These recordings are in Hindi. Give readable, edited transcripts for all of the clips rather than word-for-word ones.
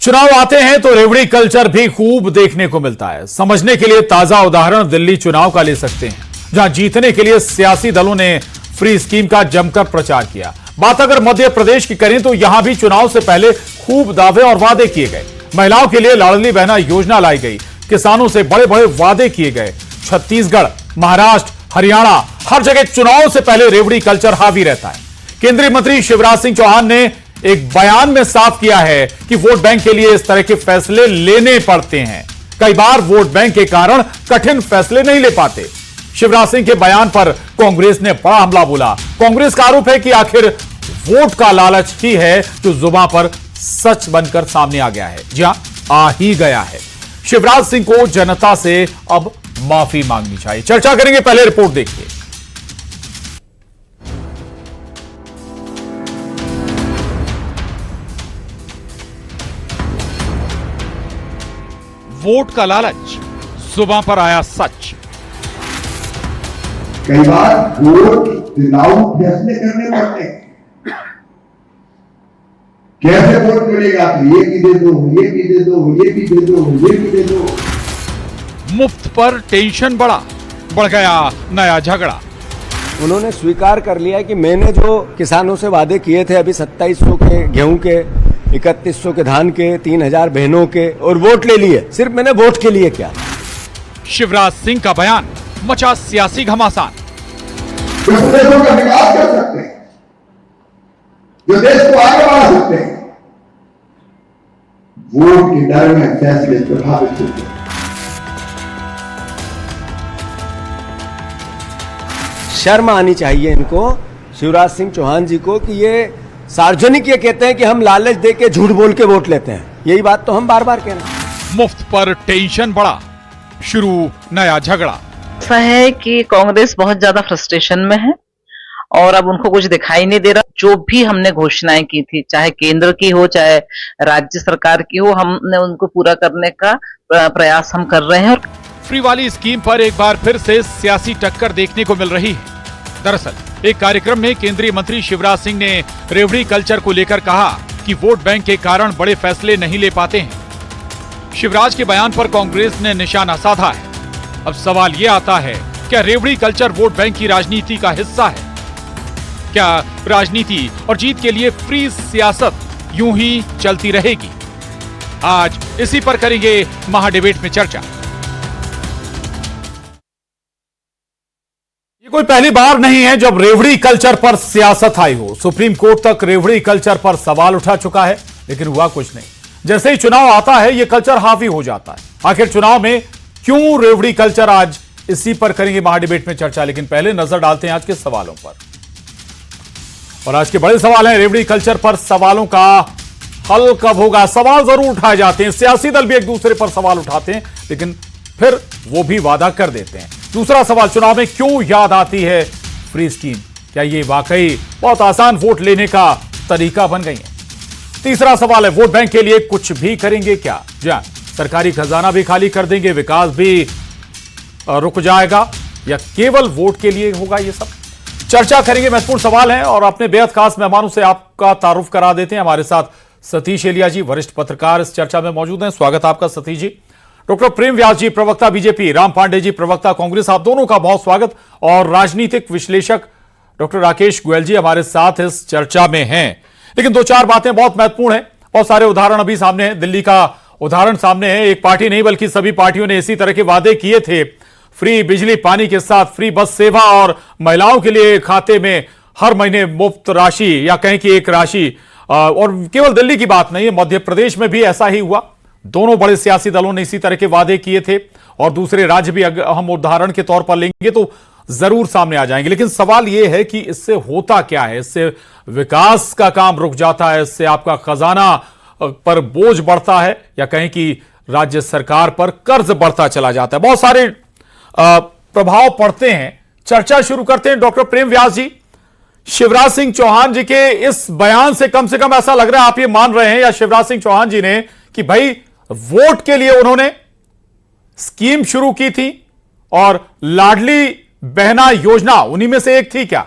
चुनाव आते हैं तो रेवड़ी कल्चर भी खूब देखने को मिलता है। समझने के लिए ताजा उदाहरण दिल्ली चुनाव का ले सकते हैं, जहां जीतने के लिए सियासी दलों ने फ्री स्कीम का जमकर प्रचार किया। बात अगर मध्य प्रदेश की करें तो यहां भी चुनाव से पहले खूब दावे और वादे किए गए। महिलाओं के लिए लाडली बहना योजना लाई गई, किसानों से बड़े बड़े वादे किए गए। छत्तीसगढ़, महाराष्ट्र, हरियाणा, हर जगह चुनाव से पहले रेवड़ी कल्चर हावी रहता है। केंद्रीय मंत्री शिवराज सिंह चौहान ने एक बयान में साफ किया है कि वोट बैंक के लिए इस तरह के फैसले लेने पड़ते हैं। कई बार वोट बैंक के कारण कठिन फैसले नहीं ले पाते। शिवराज सिंह के बयान पर कांग्रेस ने बड़ा हमला बोला। कांग्रेस का आरोप है कि आखिर वोट का लालच ही है जो जुबान पर सच बनकर सामने आ गया है। जी हां, आ ही गया है। शिवराज सिंह को जनता से अब माफी मांगनी चाहिए। चर्चा करेंगे, पहले रिपोर्ट देखिए। वोट का लालच, जुबान पर आया सच। कई बार वोट चुनाव फैसले करने पड़ते हैं। कैसे वोट मिलेगा? तो ये भी दे दो, ये भी दे दो, ये भी दे दो, ये भी दे दो। मुफ्त पर टेंशन बढ़ गया नया झगड़ा। उन्होंने स्वीकार कर लिया कि मैंने जो किसानों से वादे किए थे, अभी 2700 के गेहूं के, 3100 के धान के, 3000 बहनों के, और वोट ले लिए। सिर्फ मैंने वोट के लिए क्या? शिवराज सिंह का बयान मचा सियासी घमासान। जो देशों का विकास कर सकते हैं, जो देश को आगे बढ़ा सकते हैं, वोट के डर में फैसले प्रभावित होते हैं। शर्म आनी चाहिए इनको, शिवराज सिंह चौहान जी को, कि ये सार्वजनिक ये कहते हैं कि हम लालच दे के झूठ बोल के वोट लेते हैं। यही बात तो हम बार बार कह रहे हैं। मुफ्त पर टेंशन बढ़ा, शुरू नया झगड़ा। ऐसा है कि कांग्रेस बहुत ज्यादा फ्रस्ट्रेशन में है और अब उनको कुछ दिखाई नहीं दे रहा। जो भी हमने घोषणाएं की थी, चाहे केंद्र की हो चाहे राज्य सरकार की हो, हमने उनको पूरा करने का प्रयास हम कर रहे हैं। फ्री वाली स्कीम पर एक बार फिर से सियासी टक्कर देखने को मिल रही है। दरअसल एक कार्यक्रम में केंद्रीय मंत्री शिवराज सिंह ने रेवड़ी कल्चर को लेकर कहा कि वोट बैंक के कारण बड़े फैसले नहीं ले पाते हैं। शिवराज के बयान पर कांग्रेस ने निशाना साधा है। अब सवाल ये आता है, क्या रेवड़ी कल्चर वोट बैंक की राजनीति का हिस्सा है? क्या राजनीति और जीत के लिए फ्री सियासत यूं ही चलती रहेगी? आज इसी पर करेंगे महाडिबेट में चर्चा। ये कोई पहली बार नहीं है जब रेवड़ी कल्चर पर सियासत आई हो। सुप्रीम कोर्ट तक रेवड़ी कल्चर पर सवाल उठा चुका है, लेकिन हुआ कुछ नहीं। जैसे ही चुनाव आता है ये कल्चर हावी हो जाता है। आखिर चुनाव में क्यों रेवड़ी कल्चर? आज इसी पर करेंगे महाडिबेट में चर्चा, लेकिन पहले नजर डालते हैं आज के सवालों पर। और आज के बड़े सवाल हैं रेवड़ी कल्चर पर। सवालों का हल कब होगा? सवाल जरूर उठाए जाते हैं, सियासी दल भी एक दूसरे पर सवाल उठाते हैं, लेकिन फिर वो भी वादा कर देते हैं। दूसरा सवाल, चुनाव में क्यों याद आती है फ्री स्कीम? क्या ये वाकई बहुत आसान वोट लेने का तरीका बन गई है? तीसरा सवाल है, वोट बैंक के लिए कुछ भी करेंगे क्या? जी हां, सरकारी खजाना भी खाली कर देंगे, विकास भी रुक जाएगा, या केवल वोट के लिए होगा ये सब? चर्चा करेंगे, महत्वपूर्ण सवाल है। और अपने बेहद खास मेहमानों से आपका तारुफ करा देते हैं। हमारे साथ सतीश एलिया जी, वरिष्ठ पत्रकार, इस चर्चा में मौजूद हैं। स्वागत आपका सतीश जी। डॉक्टर प्रेम व्यास जी, प्रवक्ता बीजेपी, राम पांडे जी, प्रवक्ता कांग्रेस, आप दोनों का बहुत स्वागत। और राजनीतिक विश्लेषक डॉक्टर राकेश गोयल जी हमारे साथ इस चर्चा में हैं। लेकिन दो चार बातें बहुत महत्वपूर्ण हैं। बहुत सारे उदाहरण अभी सामने हैं। दिल्ली का उदाहरण सामने है। एक पार्टी नहीं बल्कि सभी पार्टियों ने इसी तरह के वादे किए थे। फ्री बिजली पानी के साथ फ्री बस सेवा और महिलाओं के लिए खाते में हर महीने मुफ्त राशि, या कहें कि एक राशि। और केवल दिल्ली की बात नहीं है, मध्य प्रदेश में भी ऐसा ही हुआ। दोनों बड़े सियासी दलों ने इसी तरह के वादे किए थे। और दूसरे राज्य भी अगर हम उदाहरण के तौर पर लेंगे तो जरूर सामने आ जाएंगे। लेकिन सवाल यह है कि इससे होता क्या है? इससे विकास का काम रुक जाता है, इससे आपका खजाना पर बोझ बढ़ता है, या कहें कि राज्य सरकार पर कर्ज बढ़ता चला जाता है? बहुत सारे प्रभाव पड़ते हैं। चर्चा शुरू करते हैं। डॉक्टर प्रेम व्यास जी, शिवराज सिंह चौहान जी के इस बयान से कम ऐसा लग रहा है आप ये मान रहे हैं, या शिवराज सिंह चौहान जी ने, कि भाई वोट के लिए उन्होंने स्कीम शुरू की थी और लाडली बहना योजना उन्हीं में से एक थी क्या?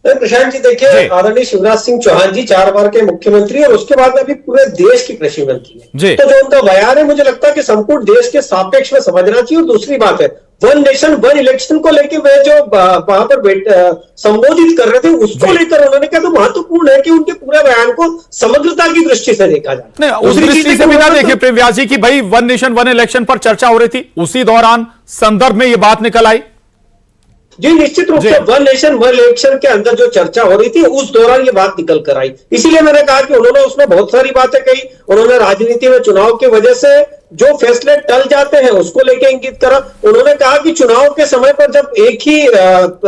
प्रशांत जी देखिए, आदरणीय शिवराज सिंह चौहान जी 4 बार के मुख्यमंत्री और उसके बाद में अभी पूरे देश की कृषि मंत्री है। तो जो उनका बयान है, मुझे लगता है कि संपूर्ण देश के सापेक्ष में समझना चाहिए। और दूसरी बात है, वन नेशन वन इलेक्शन को लेकर वे जो वहां पर संबोधित कर रहे थे, उसको लेकर उन्होंने कहा तो महत्वपूर्ण है कि उनके पूरे बयान को समग्रता की दृष्टि से देखा जाए। नहीं, उस दृष्टि से भी ना देखिए प्रेम व्यास जी की भाई वन नेशन वन इलेक्शन पर चर्चा हो रही थी, उसी दौरान संदर्भ में ये बात निकल आई। जी निश्चित रूप से वन नेशन वन इलेक्शन के अंदर जो चर्चा हो रही थी उस दौरान ये बात निकल कर आई। इसीलिए मैंने कहा कि उन्होंने उसमें बहुत सारी बातें कही। उन्होंने राजनीति में चुनाव की वजह से जो फैसले टल जाते हैं उसको लेके इंगित करा। उन्होंने कहा कि चुनाव के समय पर जब एक ही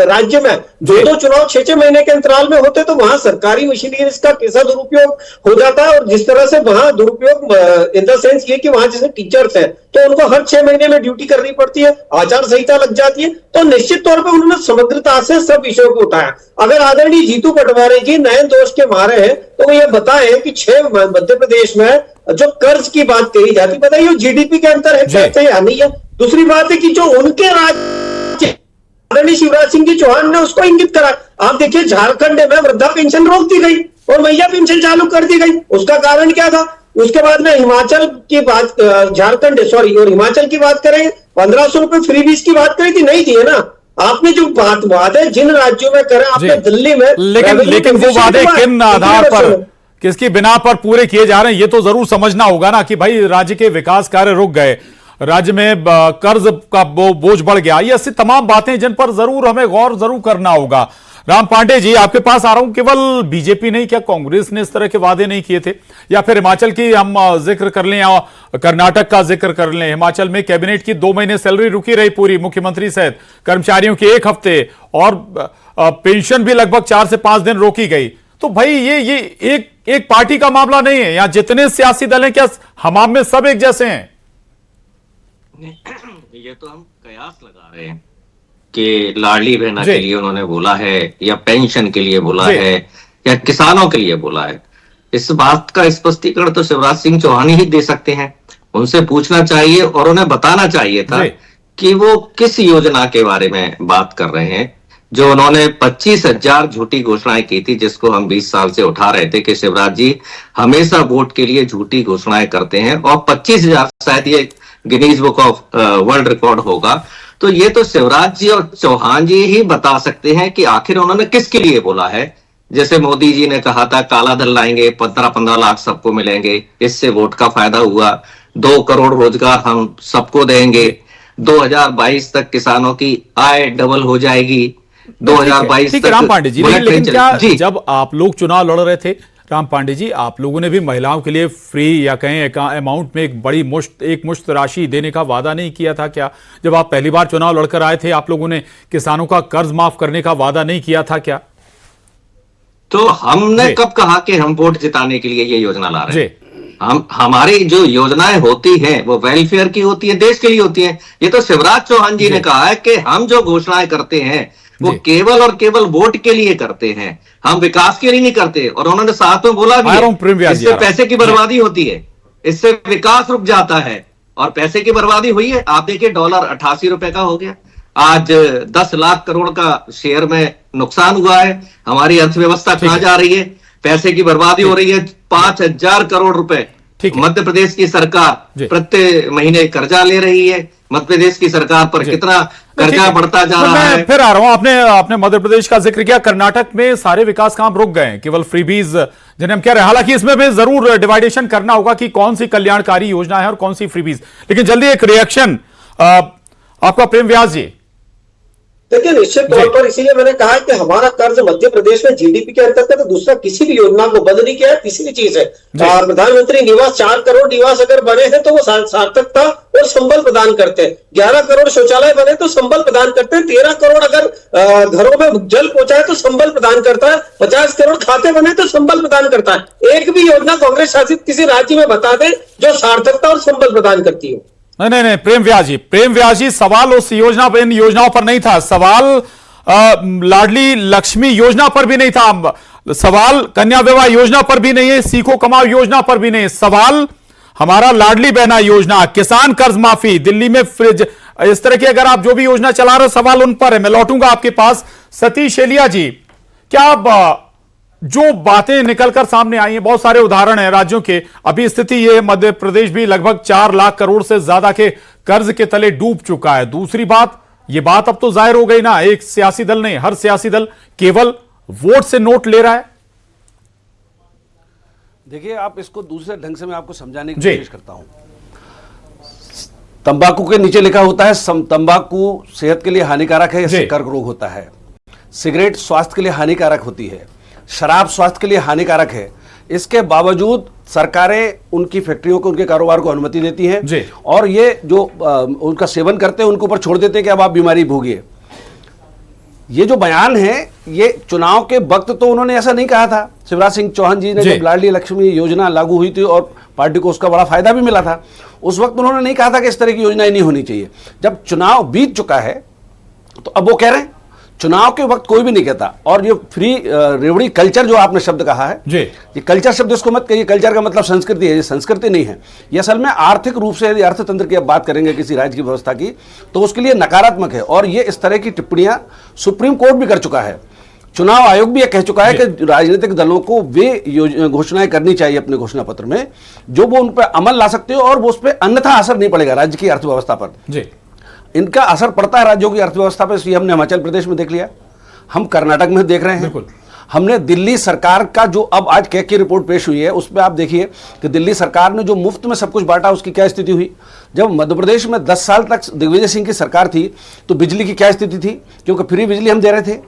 राज्य में दो चुनाव 6-6 महीने के अंतराल में होते तो वहां सरकारी मशीनरीज का कैसा दुरुपयोग हो जाता है। और जिस तरह से वहां दुरुपयोग इन द सेंस ये कि वहां जैसे टीचर्स हैं तो उनको हर 6 महीने में ड्यूटी करनी पड़ती है, आचार संहिता लग जाती है। तो निश्चित तौर पर उन्होंने समग्रता से सब विषयों को उठाया। अगर आदरणीय जीतू पटवारी जी नयन दोष के मारे हैं तो वो ये बताएं कि 6 मध्य प्रदेश में जो कर्ज की बात कही जाती, बताइए जीडीपी के अंतर है या नहीं है। दूसरी बात है कि जो उनके राज्य आदरणीय शिवराज सिंह जी चौहान ने उसको इंगित करा। आप देखिए झारखंड में वृद्धा पेंशन रोक दी गई और मैया पेंशन चालू कर दी गई। उसका कारण क्या था? उसके बाद में हिमाचल की बात, और हिमाचल की बात करें 1500 रुपए फ्रीबीज की बात करी थी, नहीं थी है ना। आपने जो वादे जिन राज्यों में करे, आपने दिल्ली में, लेकिन वो वादे किन आधार पर, किसकी बिना पर पूरे किए जा रहे हैं, ये तो जरूर समझना होगा ना कि भाई राज्य के विकास कार्य रुक गए, राज्य में कर्ज का बोझ बढ़ गया, ये ऐसी तमाम बातें जिन पर जरूर हमें गौर जरूर करना होगा। राम पांडे जी आपके पास आ रहा हूं, केवल बीजेपी नहीं, क्या कांग्रेस ने इस तरह के वादे नहीं किए थे? या फिर हिमाचल की हम जिक्र कर लें या कर्नाटक का जिक्र कर लें, हिमाचल में कैबिनेट की 2 महीने सैलरी रुकी रही पूरी, मुख्यमंत्री सहित कर्मचारियों की 1 हफ्ते, और पेंशन भी लगभग 4 से 5 दिन रोकी गई। तो भाई ये एक पार्टी का मामला नहीं है, यहाँ जितने सियासी दल हैं क्या हमाम में सब एक जैसे हैं? ये तो हम कयास लगा रहे हैं कि लाडली बहना के लिए उन्होंने बोला है या पेंशन के लिए बोला है या किसानों के लिए बोला है। इस बात का स्पष्टीकरण तो शिवराज सिंह चौहान ही दे सकते हैं। उनसे पूछना चाहिए और उन्हें बताना चाहिए था कि वो किस योजना के बारे में बात कर रहे हैं। जो उन्होंने 25,000 झूठी घोषणाएं की थी, जिसको हम 20 साल से उठा रहे थे कि शिवराज जी हमेशा वोट के लिए झूठी घोषणाएं करते हैं, और 25,000 शायद ये Guinness book of world record होगा। तो ये तो शिवराज जी और चौहान जी ही बता सकते हैं कि आखिर उन्होंने किसके लिए बोला है। जैसे मोदी जी ने कहा था काला धन लाएंगे, 15-15 लाख सबको मिलेंगे, इससे वोट का फायदा हुआ, 2 करोड़ रोजगार हम सबको देंगे, 2022 तक किसानों की आय डबल हो जाएगी, 2022 तक। राम पांडे जी, लेकिन क्या जब आप लोग चुनाव लड़ रहे थे, राम पांडे जी, आप लोगों ने भी महिलाओं के लिए फ्री या कहें अमाउंट में एक बड़ी मुश्त राशि देने का वादा नहीं किया था क्या? जब आप पहली बार चुनाव लड़कर आए थे, आप लोगों ने किसानों का कर्ज माफ करने का वादा नहीं किया था क्या? तो हमने कब कहा कि हम वोट जिताने के लिए ये योजना ला रहे हैं? हमारी जो योजनाएं होती हैं वो वेलफेयर की होती है, देश के लिए होती है। ये तो शिवराज चौहान जी ने कहा है कि हम जो घोषणाएं करते हैं वो केवल और केवल वोट के लिए करते हैं, हम विकास के लिए नहीं करते। और उन्होंने साथ में बोला भी इससे पैसे की बर्बादी होती है, इससे विकास रुक जाता है, और पैसे की बर्बादी हुई है। आप देखिए डॉलर 88 रुपए का हो गया, आज 10 लाख करोड़ का शेयर में नुकसान हुआ है। हमारी अर्थव्यवस्था कहां जा रही है? पैसे की बर्बादी हो रही है। 5,000 करोड़ रुपए मध्य प्रदेश की सरकार प्रत्येक महीने कर्जा ले रही है। मध्य प्रदेश की सरकार पर कितना कर्जा बढ़ता जा रहा है। फिर आ रहा हूं, आपने मध्य प्रदेश का जिक्र किया, कर्नाटक में सारे विकास काम रुक गए, केवल फ्रीबीज जिन्हें हम कह रहे हैं। हालांकि इसमें भी जरूर डिवाइडेशन करना होगा कि कौन सी कल्याणकारी योजना है और कौन सी फ्रीबीज। लेकिन जल्दी एक रिएक्शन आपका प्रेम व्यास जी। देखिए निश्चित तौर पर इसीलिए मैंने कहा कि हमारा कर्ज मध्य प्रदेश में जीडीपी के अंतर्गत तो दूसरा किसी भी योजना को बंद नहीं किया है। तीसरी चीज है प्रधानमंत्री निवास, 4 करोड़ निवास अगर बने हैं तो वो सार्थकता और संबल प्रदान करते हैं। 11 करोड़ शौचालय बने तो संबल प्रदान करते हैं। 13 करोड़ अगर घरों में जल पहुंचाए तो संबल प्रदान करता है। 50 करोड़ खाते बने तो संबल प्रदान करता है। एक भी योजना कांग्रेस शासित किसी राज्य में बता दे जो सार्थकता और संबल प्रदान करती है। नहीं, प्रेम व्यास जी, सवाल उस योजना पर, इन योजनाओं पर नहीं था। सवाल लाडली लक्ष्मी योजना पर भी नहीं था, सवाल कन्या विवाह योजना पर भी नहीं है, सीखो कमाओ योजना पर भी नहीं है। सवाल हमारा लाडली बहना योजना, किसान कर्ज माफी, दिल्ली में फ्रिज, इस तरह की अगर आप जो भी योजना चला रहे हो, सवाल उन पर है। मैं लौटूंगा आपके पास। सतीश एलिया जी, क्या जो बातें निकलकर सामने आई हैं, बहुत सारे उदाहरण हैं राज्यों के, अभी स्थिति ये मध्य प्रदेश भी लगभग 4 लाख करोड़ से ज्यादा के कर्ज के तले डूब चुका है। दूसरी बात, ये बात अब तो जाहिर हो गई ना, एक सियासी दल नहीं, हर सियासी दल केवल वोट से नोट ले रहा है। देखिए, आप इसको दूसरे ढंग से मैं आपको समझाने की कोशिश करता हूं। तंबाकू के नीचे लिखा होता है तंबाकू सेहत के लिए हानिकारक है, इससे कर्क रोग होता है। सिगरेट स्वास्थ्य के लिए हानिकारक होती है, शराब स्वास्थ्य के लिए हानिकारक है। इसके बावजूद सरकारें उनकी फैक्ट्रियों को, उनके कारोबार को अनुमति देती हैं और ये जो उनका सेवन करते हैं उनको ऊपर छोड़ देते हैं कि अब आप बीमारी भोगिए। ये जो बयान है, ये चुनाव के वक्त तो उन्होंने ऐसा नहीं कहा था। शिवराज सिंह चौहान जी ने जब लाडली लक्ष्मी योजना लागू हुई थी और पार्टी को उसका बड़ा फायदा भी मिला था, उस वक्त उन्होंने नहीं कहा था कि इस तरह की योजनाएं नहीं होनी चाहिए। जब चुनाव बीत चुका है तो अब वो कह रहे हैं। चुनाव के वक्त कोई भी नहीं कहता। और ये फ्री रेवड़ी कल्चर जो आपने शब्द कहा है, ये कल्चर शब्द इसको मत कहिए। कल्चर का मतलब संस्कृति है, ये संस्कृति नहीं है। ये असल में आर्थिक रूप से, यदि अर्थतंत्र की अब बात करेंगे किसी राज्य की व्यवस्था की, तो उसके लिए नकारात्मक है। और ये इस तरह की टिप्पणियां सुप्रीम कोर्ट भी कर चुका है, चुनाव आयोग भी यह कह चुका है कि राजनीतिक दलों को वे घोषणाएं करनी चाहिए अपने घोषणा पत्र में जो वो उन पर अमल ला सकते हो और वो उस पर अन्यथा असर नहीं पड़ेगा राज्य की अर्थव्यवस्था पर। इनका असर पड़ता है राज्यों की अर्थव्यवस्था पर। ये हमने हिमाचल प्रदेश में देख लिया, हम कर्नाटक में देख रहे हैं, हमने दिल्ली सरकार का जो अब आज कैग की रिपोर्ट पेश हुई है उसमें आप देखिए कि दिल्ली सरकार ने जो मुफ्त में सब कुछ बांटा उसकी क्या स्थिति हुई। जब मध्य प्रदेश में 10 साल तक दिग्विजय सिंह की सरकार थी तो बिजली की क्या स्थिति थी, क्योंकि फ्री बिजली हम दे रहे थे,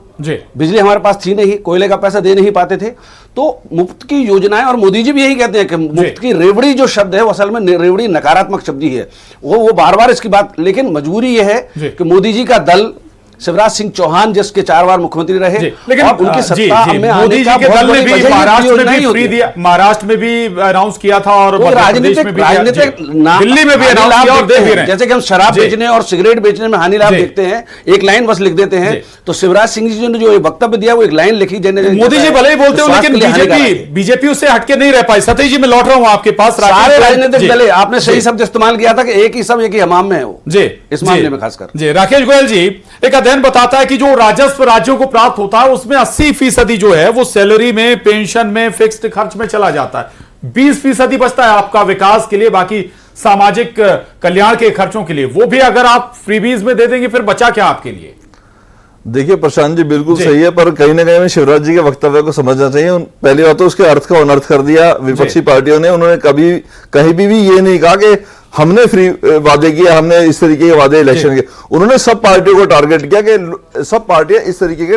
बिजली हमारे पास थी नहीं, कोयले का पैसा दे नहीं पाते थे। तो मुफ्त की योजनाएं, और मोदी जी भी यही कहते हैं कि मुफ्त की रेवड़ी जो शब्द है वो असल में रेवड़ी नकारात्मक शब्द ही है। वो बार बार इसकी बात, लेकिन मजबूरी ये है कि मोदी जी का दल, शिवराज सिंह चौहान जिसके 4 बार मुख्यमंत्री रहे, लेकिन और उनकी सत्ता में मोदी जी के दल ने भी महाराष्ट्र में भी फ्री दिया, महाराष्ट्र में भी अनाउंस किया था और राजनीतिक दिल्ली में भी अनाउंस किया और दे भी रहे हैं। जैसे कि हम शराब बेचने और सिगरेट बेचने में हानि लाभ देखते हैं, एक लाइन बस लिख देते हैं। तो शिवराज सिंह जी ने जो वक्तव्य दिया वो एक लाइन लिखी, मोदी जी भले ही बोलते हो लेकिन बीजेपी उससे हटके नहीं रह पाई। सतीश जी मैं लौट रहा हूं आपके पास। सारे राजनीतिक दल, आपने सही शब्द इस्तेमाल किया था कि एक ही सब एक ही हमाम में है वो, इस मामले में खासकर। जी राकेश गोयल जी, एक अध्ययन बताता है कि जो राजस्व राज्यों को प्राप्त होता है उसमें 80% जो है वो सैलरी में, पेंशन में, फिक्स्ड खर्च में चला जाता है। 20% बचता है आपका विकास के लिए, बाकी सामाजिक कल्याण के खर्चों के लिए। वो भी अगर आप फ्रीबीज में दे देंगे फिर बचा क्या आपके लिए? देखिए प्रशांत जी बिल्कुल सही है, पर कहीं ना कहीं शिवराज जी के वक्तव्य को समझना चाहिए। पहली बात तो उसके अर्थ का अनर्थ कर दिया विपक्षी पार्टियों ने। उन्होंने कभी कहीं भी ये नहीं कहा कि हमने फ्री वादे किए, हमने इस तरीके के वादे इलेक्शन के। उन्होंने सब पार्टियों को टारगेट किया कि सब पार्टियां इस तरीके के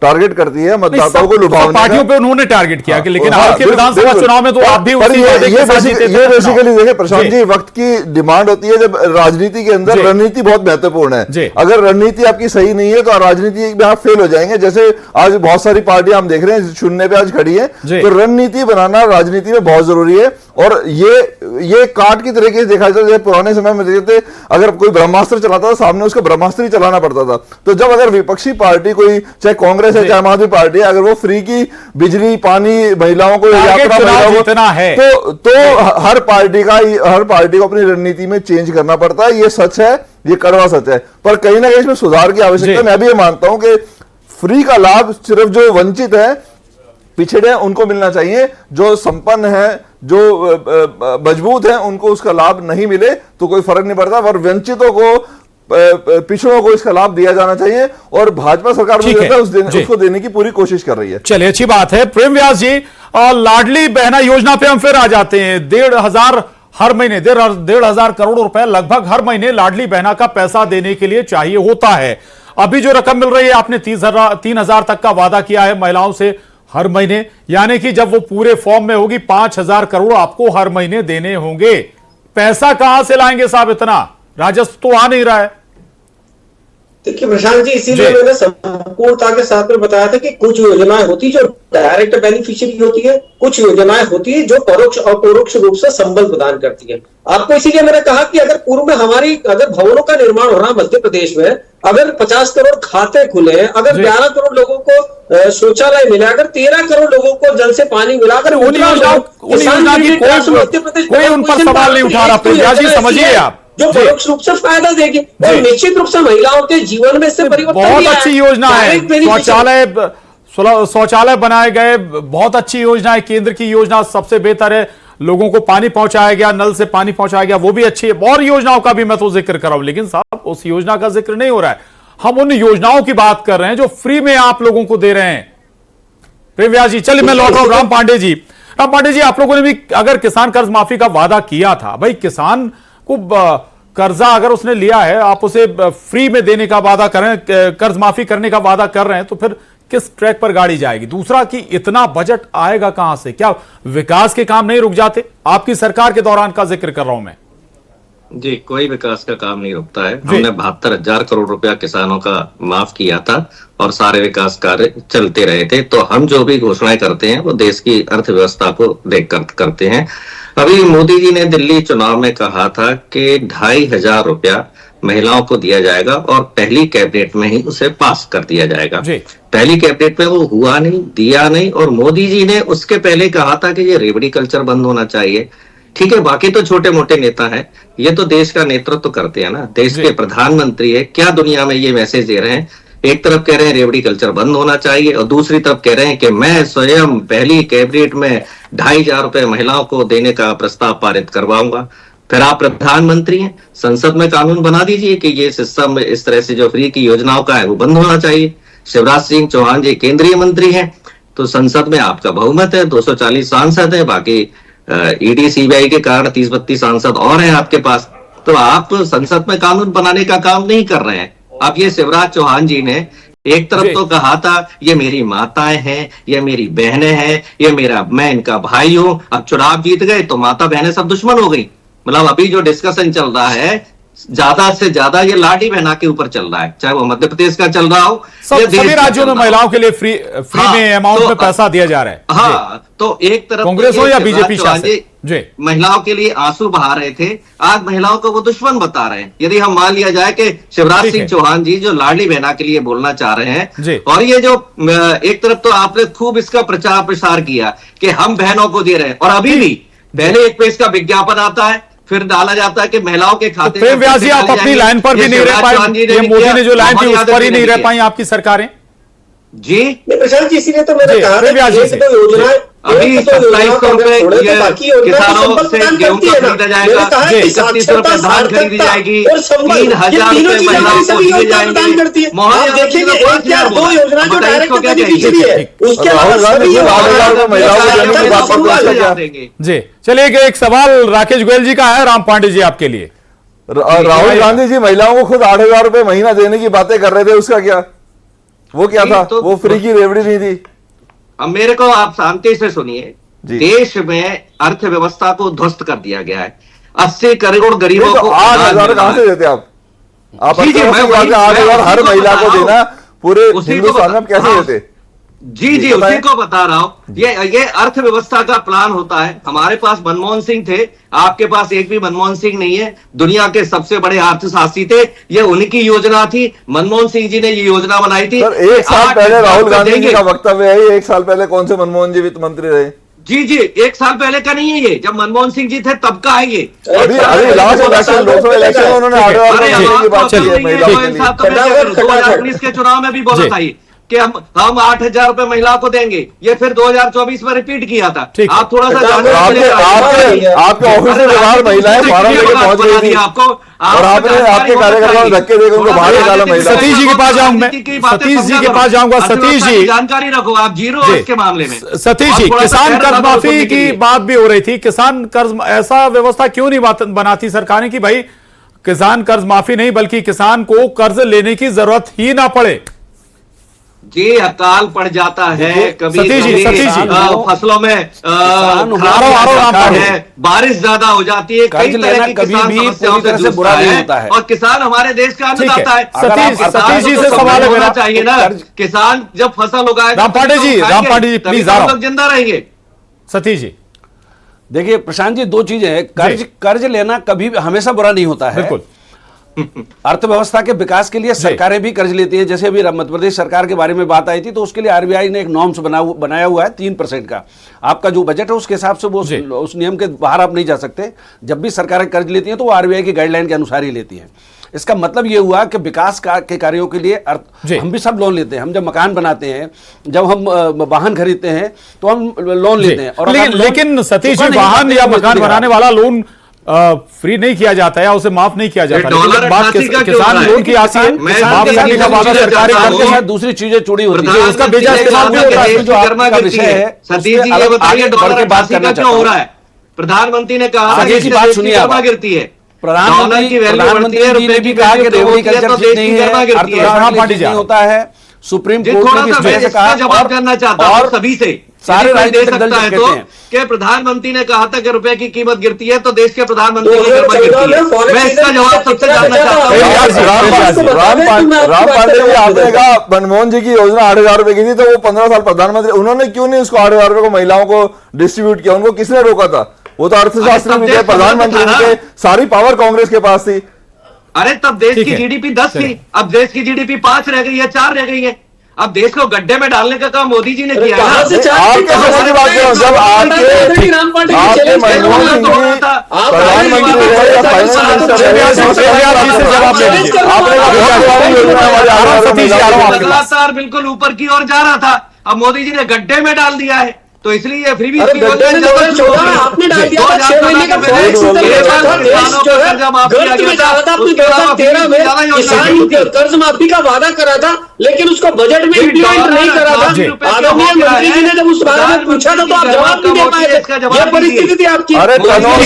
टारगेट करती है मतदाताओं को लुभाने। पार्टियों पे उन्होंने टारगेट किया कि लेकिन हाल के विधानसभा चुनाव में तो आप भी उसी ये बेसिकली देखिए प्रशांत जी, वक्त की डिमांड होती है। जब राजनीति के अंदर रणनीति बहुत महत्वपूर्ण है। अगर रणनीति आपकी सही नहीं है तो राजनीति में आप फेल हो जाएंगे। जैसे आज बहुत सारी पार्टियां हम देख रहे हैं शून्य पे आज खड़ी है, तो रणनीति बनाना राजनीति में बहुत जरूरी है। और ये काट की तरीके से देखा जाता है। जैसे पुराने समय में देखते थे, अगर कोई ब्रह्मास्त्र चलाता था सामने उसको ब्रह्मास्त्र ही चलाना पड़ता था। तो जब अगर विपक्षी पार्टी कोई, चाहे कांग्रेस है चाहे आम आदमी पार्टी है, अगर वो फ्री की बिजली, पानी, महिलाओं को, यात्रा तो हर पार्टी को अपनी रणनीति में चेंज करना पड़ता है। ये सच है, ये कड़वा सच है, पर कहीं ना कहीं इसमें सुधार की आवश्यकता। मैं भी ये मानता हूं कि फ्री का लाभ सिर्फ जो वंचित है, पिछड़े हैं, उनको मिलना चाहिए। जो संपन्न है, जो मजबूत है, उनको उसका लाभ नहीं मिले तो कोई फर्क नहीं पड़ता। और वंचितों को, पिछड़ों को इसका लाभ दिया जाना चाहिए और भाजपा सरकार उसको देने की पूरी कोशिश कर रही है। चलिए अच्छी बात है। प्रेम व्यास जी, लाडली बहना योजना पे हम फिर आ जाते हैं। 1,500 हर महीने, 1,500 करोड़ रुपए लगभग हर महीने लाडली बहना का पैसा देने के लिए चाहिए होता है। अभी जो रकम मिल रही है, आपने 3,000 तक का वादा किया है महिलाओं से हर महीने, यानी कि जब वो पूरे फॉर्म में होगी 5,000 करोड़ आपको हर महीने देने होंगे। पैसा कहां से लाएंगे साहब? इतना राजस्व तो आ नहीं रहा है। देखिए प्रशांत जी, इसीलिए मैंने संपूर्णता के साथ में बताया था कि कुछ योजनाएं होती है जो डायरेक्ट बेनिफिशियरी होती है, कुछ योजनाएं होती है जो परोक्ष और परोक्ष रूप से संबल प्रदान करती है आपको। इसीलिए मैंने कहा कि अगर पूर्व में अगर भवनों का निर्माण हो रहा है मध्य प्रदेश में, अगर 50 करोड़ खाते खुले हैं, अगर 11 करोड़ लोगों को शौचालय मिला, अगर 13 करोड़ लोगों को जल से पानी मिला, अगर कोई उन पर सवाल नहीं उठा रहा। समझिए आप, जो परोक्ष रूप से फायदा देगी और निश्चित रूप से महिलाओं के जीवन में इससे परिवर्तन। बहुत अच्छी योजना है। शौचालय बनाए गए, बहुत अच्छी योजना है, केंद्र की योजना सबसे बेहतर है, लोगों को पानी पहुंचाया गया, नल से पानी पहुंचाया गया, वो भी अच्छी है। और योजनाओं का भी मैं तो जिक्र कर रहा हूं, लेकिन साहब उस योजना का जिक्र नहीं हो रहा है। हम उन योजनाओं की बात कर रहे हैं जो फ्री में आप लोगों को दे रहे हैं। प्रेम व्यास जी, चलिए मैं लौट रहा हूं। राम पांडे जी, आप लोगों ने भी अगर किसान कर्ज माफी का वादा किया था, भाई किसान को कर्जा अगर उसने लिया है, आप उसे फ्री में देने का वादा कर रहे हैं, कर्ज माफी करने का वादा कर रहे हैं, तो फिर किस ट्रैक पर गाड़ी जाएगी? दूसरा कि इतना बजट आएगा कहां से? क्या विकास के काम नहीं रुक जाते? आपकी सरकार के दौरान का जिक्र कर रहा हूं मैं। जी, कोई विकास का काम नहीं रुकता है। हमने 72,000 करोड़ रुपया किसानों का माफ किया था और सारे विकास कार्य चलते रहे थे। तो हम जो भी घोषणाएं करते हैं वो देश की अर्थव्यवस्था को देखकर करते हैं। अभी मोदी जी ने दिल्ली चुनाव में कहा था कि 2,500 रुपया महिलाओं को दिया जाएगा और पहली कैबिनेट में ही उसे पास कर दिया जाएगा। पहली कैबिनेट में वो हुआ नहीं, दिया नहीं। और मोदी जी ने उसके पहले कहा था कि ये रेवड़ी कल्चर बंद होना चाहिए। ठीक है, बाकी तो छोटे मोटे नेता हैं, ये तो देश का नेतृत्व करते हैं ना, देश के प्रधानमंत्री है। क्या दुनिया में ये मैसेज दे रहे हैं? एक तरफ कह रहे हैं रेवड़ी कल्चर बंद होना चाहिए और दूसरी तरफ कह रहे हैं कि मैं स्वयं पहली कैबिनेट में 2,500 रुपए महिलाओं को देने का प्रस्ताव पारित करवाऊंगा। फिर आप प्रधानमंत्री हैं, संसद में कानून बना दीजिए कि ये सिस्टम इस तरह से जो फ्री की योजनाओं का है वो बंद होना चाहिए। शिवराज सिंह चौहान जी केंद्रीय मंत्री हैं, तो संसद में आपका बहुमत है, 240 सांसद है, बाकी ईडी सीबीआई के कारण 30-32 सांसद और हैं आपके पास। तो आप संसद में कानून बनाने का काम नहीं कर रहे हैं। अब ये शिवराज चौहान जी ने एक तरफ तो कहा था ये मेरी माताएं हैं, ये मेरी बहनें हैं, मैं इनका भाई हूं। अब चुनाव जीत गए तो माता बहनें सब दुश्मन हो गई। मतलब अभी जो डिस्कशन चल रहा है ज्यादा से ज्यादा ये लाडी बहना के ऊपर चल रहा है, चाहे वो मध्य प्रदेश का चल रहा हो, सभी राज्यों में महिलाओं के लिए फ्री में अमाउंट में पैसा दिया जा रहा है। हाँ, तो एक तरफ कांग्रेस हो या बीजेपी शासित महिलाओं के लिए आंसू बहा रहे थे, आज महिलाओं को वो दुश्मन बता रहे हैं। यदि हम मान लिया जाए कि शिवराज सिंह चौहान जी जो लाडली बहना के लिए बोलना चाह रहे हैं, और ये जो एक तरफ तो आपने खूब इसका प्रचार प्रसार किया कि हम बहनों को दे रहे हैं, और अभी भी पहले एक पेज का विज्ञापन आता है, फिर डाला जाता है कि महिलाओं के खाते। प्रेम व्यास जी, आप अपनी लाइन पर भी नहीं रह पाए, ये मोदी ने जो लाइन थी उस पर ही नहीं रह पाई आपकी सरकारें। जी प्रशांत जी, इसीलिए तो मैंने कहा प्रेम व्यास जी से अभी 2700 रुपए किसानों से गेहूं खरीदा जाएगा, 31 रुपए धान खरीदी जाएगी, 3,000 रुपए महिलाओं को दिए जाएंगे। जी चलिए, एक सवाल राकेश गोयल जी का है राम पांडे जी आपके लिए। राहुल गांधी जी महिलाओं को खुद 8,000 रुपए महीना देने की बातें कर रहे थे, उसका क्या? वो क्या था? तो वो फ्री की रेवड़ी नहीं थी। अब मेरे को आप शांति से सुनिए, देश में अर्थव्यवस्था को ध्वस्त कर दिया गया है। 80 करोड़ गरीबों को 8,000 कहां से देते आप? 8,000 हर महिला को देना पूरे हिंदुस्तान में कैसे देते? जी उसी को बता रहा हूं। ये अर्थव्यवस्था का प्लान होता है। हमारे पास मनमोहन सिंह थे, आपके पास एक भी मनमोहन सिंह नहीं है। दुनिया के सबसे बड़े अर्थशास्त्री थे, ये उनकी योजना थी। मनमोहन सिंह जी ने ये योजना बनाई थी। सर, 1 साल पहले राहुल गांधी जी का वक्तव्य है, 1 साल पहले कौन से मनमोहन जी वित्त मंत्री रहे? जी 1 साल पहले का नहीं है ये, जब मनमोहन सिंह जी थे तब का है ये। अभी लास्ट इलेक्शन, लोकसभा इलेक्शन में उन्होंने 8,000 की बात की है महिला के लिए। 2019 के चुनाव में भी बोला था कि हम 8,000 रुपए महिलाओं को देंगे, ये फिर 2024 में रिपीट किया था। आप थोड़ा सा आपके ऑफिस में बाहर महिलाएं फार्म लेके पहुंच गई थी आपको, और आपके कार्यकर्ताओं धक्के देकर उनको बाहर निकाला। महिला सतीश जी के पास जाऊंगा मैं, सतीश जी के पास जाऊंगा। सतीश जी, जानकारी रखो, आप जीरो इसके मामले में। सतीश जी, किसान कर्ज माफी की बात भी हो रही थी। किसान कर्ज ऐसा व्यवस्था क्यों नहीं बनाती सरकारें कि भाई किसान कर्ज माफी नहीं बल्कि किसान को कर्ज लेने की जरूरत ही ना पड़े? जी, अकाल पड़ जाता है कभी फसलों में, बारिश ज्यादा हो जाती है, कई तरह की किसान समस्याओं से जूझता है, और किसान हमारे देश का अन्नदाता है। सतीश जी से सवाल है मेरा, चाहिए ना, किसान जब फसल उगाएगा। राम पांडे जी प्लीज, लोग जिंदा रहेंगे। सतीश जी देखिए प्रशांत जी, 2 चीजें हैं। कर्ज लेना कभी हमेशा बुरा नहीं होता है। बिल्कुल। अर्थव्यवस्था के विकास के लिए सरकारें भी कर्ज लेती है। जैसे अभी मध्य प्रदेश सरकार के बारे में बात आई थी, तो उसके लिए आरबीआई ने एक नॉर्म्स बनाया हुआ है 3% का। आपका जो बजट है उसके हिसाब से वो उस नियम के बाहर आप नहीं जा सकते। जब भी सरकारें कर्ज लेती हैं तो वो आरबीआई की गाइडलाइन के अनुसार ही लेती हैं। इसका मतलब ये हुआ कि विकास के कार्यों के लिए हम भी सब लोन लेते हैं। हम जब मकान बनाते हैं, जब हम वाहन खरीदते हैं, तो हम लोन लेते हैं। और लेकिन सतीश जी, वाहन या मकान बनाने वाला लोन फ्री नहीं किया जाता है या उसे माफ नहीं किया जाता, लेकिन बात किसान लोन की आती है, माफ करने का वादा सरकारें करते हैं, दूसरी चीजें जुड़ी होती है, उसका बेजा इस्तेमाल भी होता है। जो आपका विषय है सतीश जी, ये बताइए डॉलर बात करना क्यों हो रहा है? प्रधानमंत्री ने कहा की बात सुनिए, गिरती है, प्रधानमंत्री की वैल्यू ने भी कहा कि रेवड़ी कल्चर ठीक नहीं है, अर्थव्यवस्था नहीं होता है। सुप्रीम कोर्ट ने भी इस वजह से कहा, जवाब करना चाहता हूं सभी से, सारे दे सकता है तो कि प्रधानमंत्री ने कहा था कि रुपए की कीमत गिरती है तो देश के प्रधानमंत्री की कीमत गिरती है। मैं इसका जवाब सबसे जानना चाहता हूँ। राम पांडे जी, आपने कहा मनमोहन जी की योजना 8,000 रुपए की थी, तो वो 15 साल प्रधानमंत्री, उन्होंने क्यों नहीं उसको 8,000 रुपए को महिलाओं को डिस्ट्रीब्यूट किया? उनको किसने रोका था? वो तो अर्थशास्त्री भी थे, प्रधानमंत्री थे, सारी पावर कांग्रेस के पास थी। अरे तब देश की जीडीपी 10 थी, अब देश की जीडीपी 5 रह गई है, 4 रह गई है। अब देश को गड्ढे में डालने का काम मोदी जी ने किया है। आपके समय की बात कर रहा हूं, जब आपके मनमोहन सिंह जी प्रधानमंत्री रहे या फाइनेंस मिनिस्टर, लगातार बिल्कुल ऊपर की ओर जा रहा था, अब मोदी जी ने गड्ढे में डाल दिया है। तो इसलिए ये फ्री आपने डाल दिया था 6 महीने का देश जो है गर्त में जा रहा था। आपने 2013 में किसान कर्ज माफी का वादा करा था, लेकिन उसको बजट में इंप्लीमेंट नहीं करा था। आदरणीय मंत्री जी ने जब उस बारे में पूछा था तो आप जवाब नहीं दे पाए थे। यह परिस्थिति थी आपकी। अरे टनों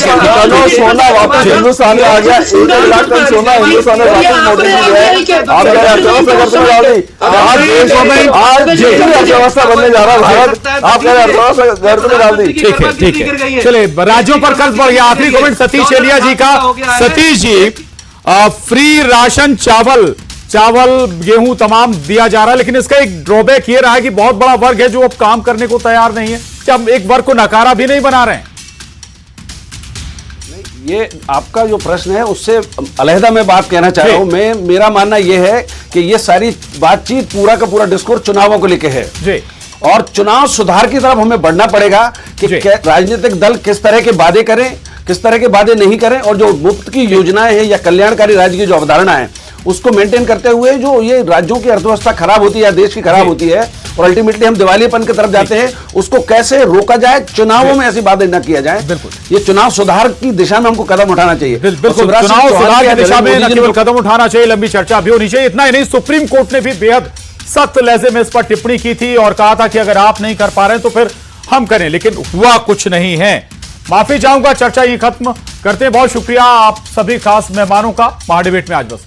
सोना वापस हिंदुस्तान में आ गया, 1 लाख टन सोना हिंदुस्तान में वापस मोदी जी है। आप अर्थव्यवस्था डाल दी, आज देशों में आज अर्थव्यवस्था बनने जा रहा है भारत, आप कह रहे घर में डाल दी। ठीक है, ठीक है, चले राज्यों पर कर्ज बढ़ गया। आखिरी कमेंट सतीश चेलिया जी का। सतीश जी, फ्री राशन चावल गेहूं तमाम दिया जा रहा है, लेकिन इसका एक ड्रॉबैक ये रहा है कि बहुत बड़ा वर्ग है जो अब काम करने को तैयार नहीं है। क्या हम एक वर्ग को नकारा भी नहीं बना रहे हैं? ये आपका जो प्रश्न है उससे अलहदा मैं बात कहना चाह रहा हूं। मेरा मानना यह है कि ये सारी बातचीत पूरा का पूरा डिस्कोर्स चुनावों को लेके है जी, और चुनाव सुधार की तरफ हमें बढ़ना पड़ेगा कि राजनीतिक दल किस तरह के वादे करें, किस तरह के वादे नहीं करें, और जो मुफ्त की योजनाएं हैं या कल्याणकारी राज्य की जो अवधारणा है उसको मेंटेन करते हुए जो ये राज्यों की अर्थव्यवस्था खराब होती है या देश की खराब होती है और अल्टीमेटली हम दिवालियापन की तरफ जाते हैं, उसको कैसे रोका जाए। चुनावों में ऐसी बातें न किया जाए। बिल्कुल, ये चुनाव सुधार की दिशा में हमको कदम उठाना चाहिए। बिल्कुल, चुनाव सुधार की दिशा में न केवल कदम उठाना चाहिए, लंबी चर्चा भी होनी चाहिए। इतना ही नहीं, सुप्रीम कोर्ट ने भी बेहद सख्त लहजे में इस पर टिप्पणी की थी और कहा था कि अगर आप नहीं कर पा रहे तो फिर हम करें, लेकिन हुआ कुछ नहीं है। माफी चाहूंगा, चर्चा ये खत्म करते हैं। बहुत शुक्रिया आप सभी खास मेहमानों का महाडिबेट में आज बस।